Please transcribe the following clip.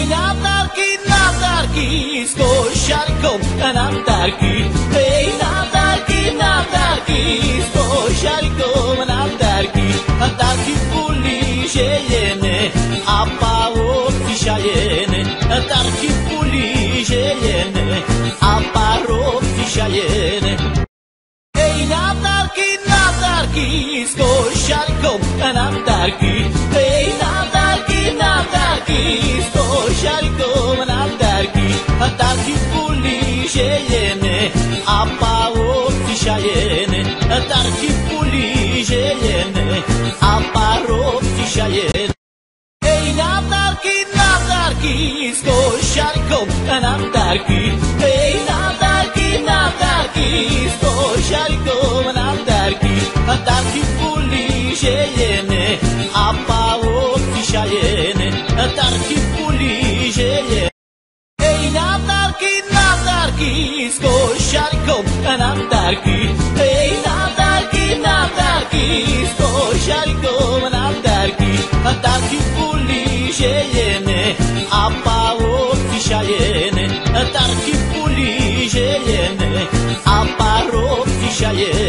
natarki, z kosiarką natarki. Hej, natarki, z kosiarką natarki. Natarki w puli zielone, a parówki szalone. Natarki w puli zielone, a parówki szalone. Hej, natarki, z kosiarką natarki. Hej, natarki, z kosiarką natarki. Natarki w puli zielone, a parówki szalone. Natarki w puli zielone, a parówki szalone. Hej, natarki, z kosiarką natarki. Hej, natarki, z kosiarką natarki. Natarki w puli zielone, a parówki szalone. Natarki w puli zielone. Hej, natarki, z kosiarką natarki. Hej, natarki, z kosiarką natarki. Natarki w puli zielone, a parówki szalone. Natarki w puli zielone, a parówki szalone.